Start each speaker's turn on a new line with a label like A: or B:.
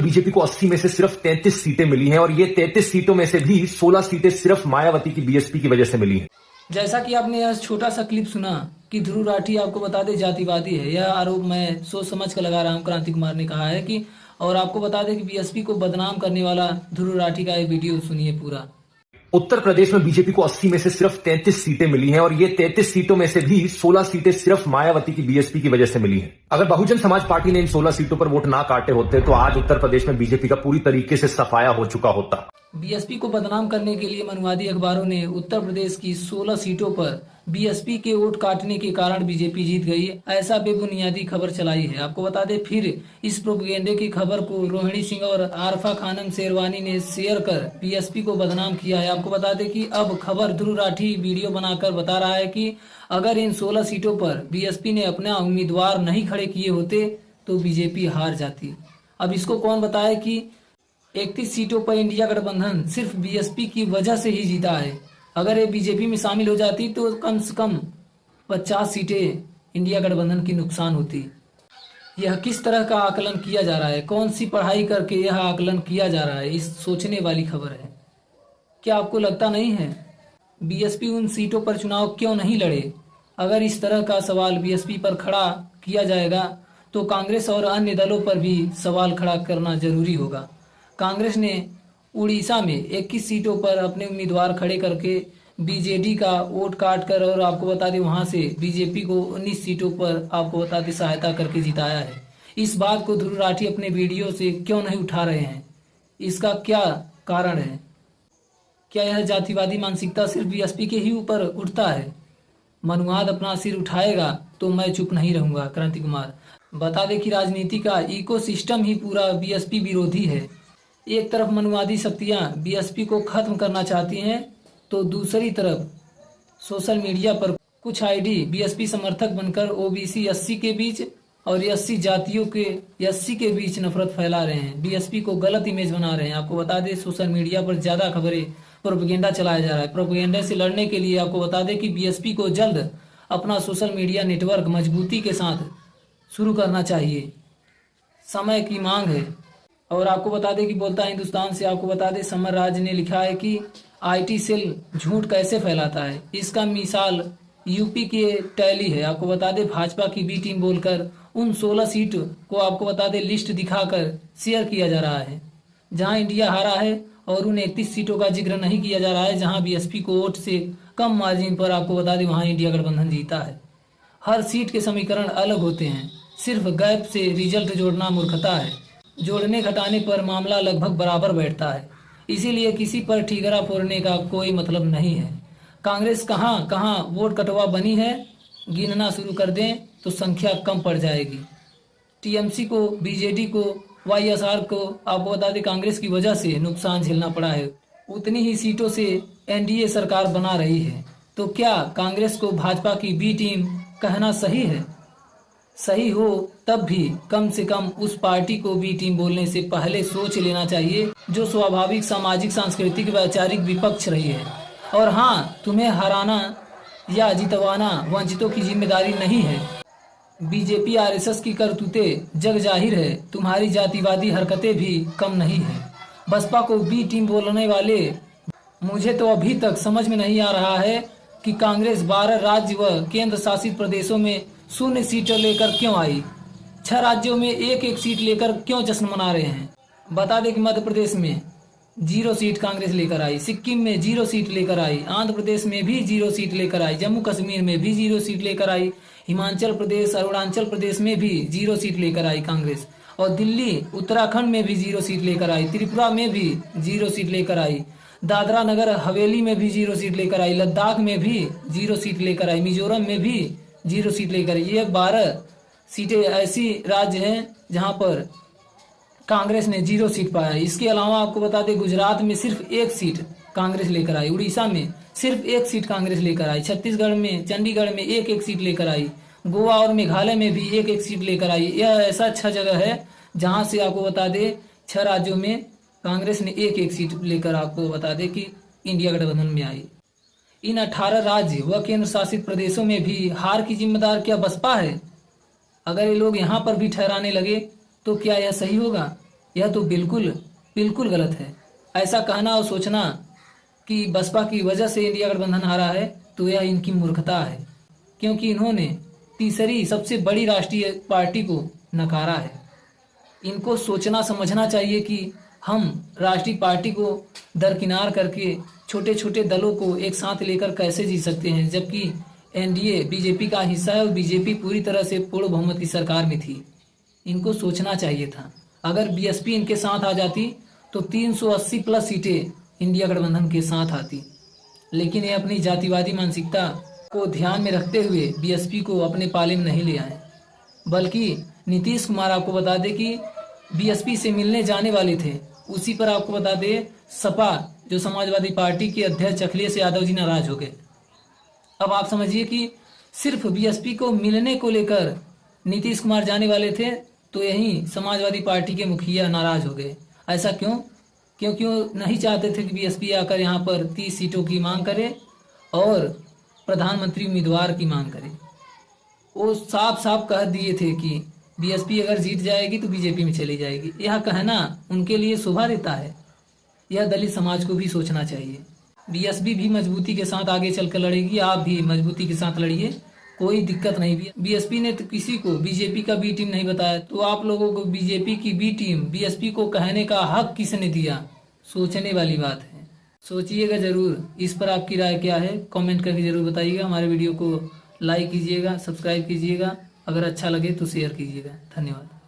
A: BJP को 80 में से सिर्फ 33 सीटें मिली हैं और ये 33 सीटों में से भी 16 सीटें सिर्फ मायावती की बीएसपी की वजह से मिली हैं।
B: जैसा कि आपने यह छोटा सा क्लिप सुना कि ध्रुव राठी आपको बता दे जातिवादी है, यह आरोप मैं सोच समझ कर लगा रहा हूं। क्रांति कुमार ने कहा है कि, और आपको बता दें कि बीएसपी को बदनाम करने वाला ध्रुव राठी का एक वीडियो सुनिए पूरा।
A: उत्तर प्रदेश में बीजेपी को 80 में से सिर्फ 33 सीटें मिली हैं और ये 33 सीटों में से भी 16 सीटें सिर्फ मायावती की बीएसपी की वजह से मिली हैं। अगर बहुजन समाज पार्टी ने इन 16 सीटों पर वोट ना काटे होते तो आज उत्तर प्रदेश में बीजेपी का पूरी तरीके से सफाया हो चुका होता।
B: बीएसपी को बदनाम करने के लिए मनुवादी अखबारों ने उत्तर प्रदेश की 16 सीटों पर बीएसपी के वोट काटने के कारण बीजेपी जीत गई, ऐसा बेबुनियादी खबर चलाई है। आपको बता दें, फिर इस प्रोपेगेंडे की खबर को रोहिणी सिंह और आरफा खानम शेरवानी ने शेयर कर बीएसपी को बदनाम किया है। आपको बता दें कि अब खबर ध्रुव राठी वीडियो बनाकर बता रहा है कि अगर इन 16 सीटों पर बीएसपी ने अपना उम्मीदवार नहीं खड़े किए होते तो बीजेपी हार जाती। अब इसको कौन बताए कि 31 सीटों पर इंडिया गठबंधन सिर्फ बीएसपी की वजह से ही जीता है। अगर ये बीजेपी में शामिल हो जाती तो कम से कम 50 सीटें इंडिया गठबंधन की नुकसान होती। यह किस तरह का आकलन किया जा रहा है, कौन सी पढ़ाई करके यह आकलन किया जा रहा है, इस सोचने वाली खबर है। क्या आपको लगता नहीं है बीएसपी उन सीटों पर चुनाव क्यों नहीं लड़े? अगर इस तरह का सवाल बीएसपी पर खड़ा किया जाएगा तो कांग्रेस और अन्य दलों पर भी सवाल खड़ा करना जरूरी होगा। कांग्रेस ने उड़ीसा में 21 सीटों पर अपने उम्मीदवार खड़े करके बीजेडी का वोट काट कर, और आपको बता दें वहां से बीजेपी को 19 सीटों पर आपको बता दें सहायता करके जिताया है। इस बात को ध्रुव राठी अपने वीडियो से क्यों नहीं उठा रहे हैं? इसका क्या कारण है? क्या यह जातिवादी मानसिकता सिर्फ बीएसपी के ही ऊपर उठता है? मनुवाद अपना सिर उठाएगा तो मैं चुप नहीं रहूंगा। क्रांति कुमार बता दें कि राजनीति का इकोसिस्टम ही पूरा बीएसपी विरोधी है। एक तरफ मनुवादी शक्तियां बीएसपी को खत्म करना चाहती हैं तो दूसरी तरफ सोशल मीडिया पर कुछ आईडी बीएसपी समर्थक बनकर ओबीसी एससी के बीच और एससी जातियों के एससी के बीच नफरत फैला रहे हैं, बीएसपी को गलत इमेज बना रहे हैं। आपको बता दें सोशल मीडिया पर ज्यादा खबरें प्रोपेगेंडा चलाया जा रहा है। प्रोपेगेंडा से लड़ने के लिए आपको बता दें कि बीएसपी को जल्द अपना सोशल मीडिया नेटवर्क मजबूती के साथ शुरू करना चाहिए, समय की मांग है। और आपको बता दें कि बोलता हिंदुस्तान से आपको बता दें समर राज ने लिखा है कि आईटी सेल झूठ कैसे फैलाता है, इसका मिसाल यूपी के टैली है। आपको बता दें भाजपा की बी टीम बोलकर उन 16 सीट को आपको बता दें लिस्ट दिखाकर शेयर किया जा रहा है जहां इंडिया हारा है, और उन 31 सीटों का जिक्र नहीं किया जा रहा है जहां बीएसपी को वोट से कम मार्जिन पर आपको बता दें वहां इंडिया गठबंधन जीता है। हर सीट के समीकरण अलग होते हैं, सिर्फ गैप से रिजल्ट जोड़ना मूर्खता है। जोड़ने घटाने पर मामला लगभग बराबर बैठता है, इसीलिए किसी पर ठीकरा फोड़ने का कोई मतलब नहीं है। कांग्रेस कहां कहां वोट कटवा बनी है गिनना शुरू कर दें तो संख्या कम पड़ जाएगी। टीएमसी को, बीजेडी को, वाईएसआर को आपको बता दें कांग्रेस की वजह से नुकसान झेलना पड़ा है। उतनी ही सीटों से एनडीए सरकार बना रही है, तो क्या कांग्रेस को भाजपा की बी टीम कहना सही है? सही हो तब भी कम से कम उस पार्टी को बी टीम बोलने से पहले सोच लेना चाहिए जो स्वाभाविक सामाजिक सांस्कृतिक वैचारिक विपक्ष रही है। और हाँ, तुम्हें हराना या जितवाना वंचितों की जिम्मेदारी नहीं है। बीजेपी आरएसएस की करतूतें जग जाहिर है, तुम्हारी जातिवादी हरकतें भी कम नहीं है। बसपा को बी टीम बोलने वाले, मुझे तो अभी तक समझ में नहीं आ रहा है कि कांग्रेस 12 राज्य व केंद्र शासित प्रदेशों में 0 सीटें लेकर क्यों आई, 6 राज्यों में 1-1 सीट लेकर क्यों जश्न मना रहे हैं। बता दें कि मध्य प्रदेश में 0 सीट कांग्रेस लेकर आई, सिक्किम में 0 सीट लेकर आई, आंध्र प्रदेश में भी 0 सीट लेकर आई, जम्मू कश्मीर में भी 0 सीट लेकर आई, हिमाचल प्रदेश, अरुणाचल प्रदेश में भी 0 सीट लेकर आई कांग्रेस, और दिल्ली, उत्तराखंड में भी 0 सीट लेकर आई, त्रिपुरा में भी 0 सीट लेकर आई, दादरा नगर हवेली में भी 0 सीट लेकर आई, लद्दाख में भी 0 सीट लेकर आई, मिजोरम में भी 0 सीट लेकर आई। ये 12 सीटें ऐसी राज्य हैं जहां पर कांग्रेस ने 0 सीट पाया। इसके अलावा आपको बता दें गुजरात में सिर्फ 1 सीट कांग्रेस लेकर आई, उड़ीसा में सिर्फ 1 सीट कांग्रेस लेकर आई, छत्तीसगढ़ में, चंडीगढ़ में 1-1 सीट लेकर आई, गोवा और मेघालय में भी 1-1 सीट लेकर आई। यह ऐसा 6 जगह है जहां से आपको बता दें 6 राज्यों में कांग्रेस ने 1-1 सीट लेकर आपको बता दें कि इंडिया गठबंधन में आई। इन 18 राज्य व केंद्र शासित प्रदेशों में भी हार की जिम्मेदार क्या बसपा है? अगर ये लोग यहाँ पर भी ठहराने लगे तो क्या यह सही होगा? यह तो बिल्कुल बिल्कुल गलत है। ऐसा कहना और सोचना कि बसपा की वजह से इंडिया गठबंधन हारा है तो यह इनकी मूर्खता है, क्योंकि इन्होंने तीसरी सबसे बड़ी राष्ट्रीय पार्टी को नकारा है। इनको सोचना समझना चाहिए कि हम राष्ट्रीय पार्टी को दरकिनार करके छोटे छोटे दलों को एक साथ लेकर कैसे जी सकते हैं, जबकि एनडीए बीजेपी का हिस्सा है और बीजेपी पूरी तरह से पूर्ण बहुमत की सरकार में थी। इनको सोचना चाहिए था। अगर बीएसपी इनके साथ आ जाती तो 380 प्लस सीटें इंडिया गठबंधन के साथ आती, लेकिन ये अपनी जातिवादी मानसिकता को ध्यान में रखते हुए बीएसपी को अपने पाले में नहीं ले आए, बल्कि नीतीश कुमार आपको बता दे कि बीएसपी से मिलने जाने वाले थे। उसी पर आपको बता दे सपा जो समाजवादी पार्टी के अध्यक्ष अखिलेश यादव जी नाराज हो गए। अब आप समझिए कि सिर्फ बीएसपी को मिलने को लेकर नीतीश कुमार जाने वाले थे तो यही समाजवादी पार्टी के मुखिया नाराज हो गए। ऐसा क्यों? क्योंकि वो नहीं चाहते थे कि बीएसपी आकर यहाँ पर 30 सीटों की मांग करे और प्रधानमंत्री उम्मीदवार की मांग करे। वो साफ साफ कह दिए थे कि बीएसपी अगर जीत जाएगी तो बीजेपी में चली जाएगी। यह कहना उनके लिए शोभा देता है। यह दलित समाज को भी सोचना चाहिए। बीएसपी भी मजबूती के साथ आगे चलकर लड़ेगी, आप भी मजबूती के साथ लड़िए, कोई दिक्कत नहीं। बीएसपी ने तो किसी को बीजेपी का बी टीम नहीं बताया, तो आप लोगों को बीजेपी की बी टीम बीएसपी को कहने का हक किसने दिया? सोचने वाली बात है। सोचिएगा जरूर। इस पर आपकी राय क्या है कमेंट करके जरूर बताइएगा। हमारे वीडियो को लाइक कीजिएगा, सब्सक्राइब कीजिएगा, अगर अच्छा लगे तो शेयर कीजिएगा। धन्यवाद।